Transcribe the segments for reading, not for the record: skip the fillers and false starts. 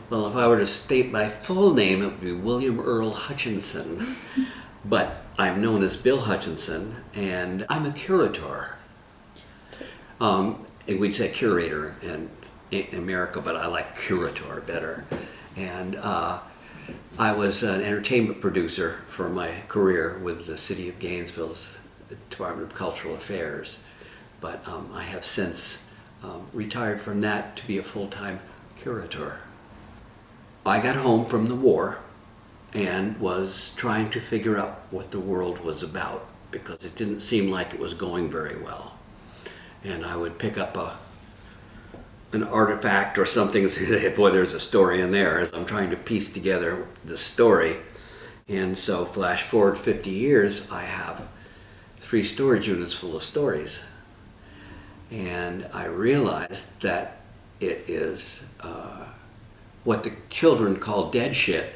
Well, if I were to state my full name, it would be William Earl Hutchinson. But I'm known as Bill Hutchinson, and I'm a curator. And we'd say curator in America, but I like curator better. And I was an entertainment producer for my career with the City of Gainesville's Department of Cultural Affairs. But I have since retired from that to be a full-time curator. I got home from the war and was trying to figure out what the world was about because it didn't seem like it was going very well. And I would pick up an artifact or something and say, boy, there's a story in there, as I'm trying to piece together the story. And so flash forward 50 years, I have 3 storage units full of stories. And I realized that it is what the children call dead shit.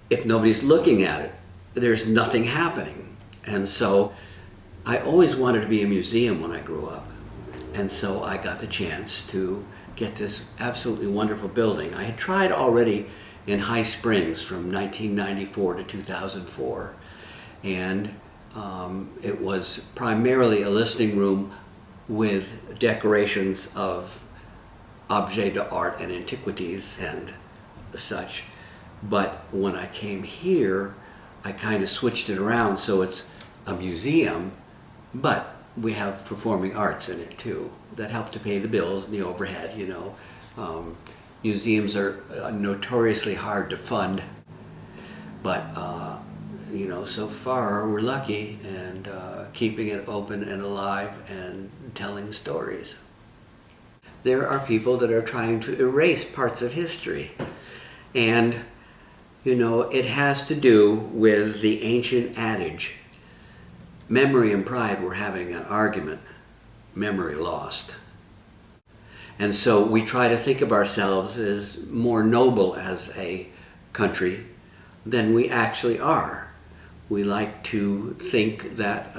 If nobody's looking at it, there's nothing happening. And so I always wanted to be a museum when I grew up. And so I got the chance to get this absolutely wonderful building. I had tried already in High Springs from 1994 to 2004. And it was primarily a listening room with decorations of objets d'art and antiquities and such. But when I came here, I kind of switched it around so it's a museum, but we have performing arts in it too that help to pay the bills and the overhead, you know. Museums are notoriously hard to fund, but you know, so far we're lucky and keeping it open and alive and telling stories. There are people that are trying to erase parts of history, and you know, it has to do with the ancient adage, memory and pride were having an argument, memory lost. And so we try to think of ourselves as more noble as a country than we actually are. We like to think that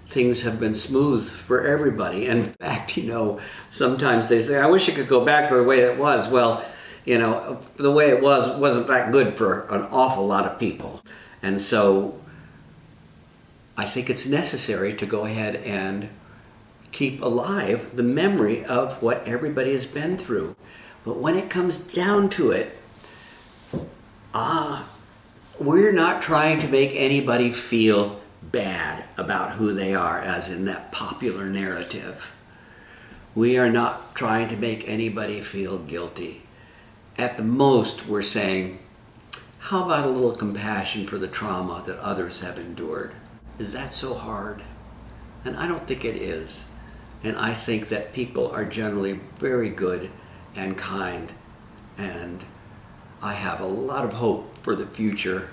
things have been smooth for everybody. In fact, you know, sometimes they say, I wish it could go back to the way it was. Well, you know, the way it wasn't that good for an awful lot of people. And so I think it's necessary to go ahead and keep alive the memory of what everybody has been through. But when it comes down to it, we're not trying to make anybody feel bad about who they are, as in that popular narrative. We are not trying to make anybody feel guilty. At the most, we're saying, how about a little compassion for the trauma that others have endured? Is that so hard? And I don't think it is. And I think that people are generally very good and kind. And I have a lot of hope for the future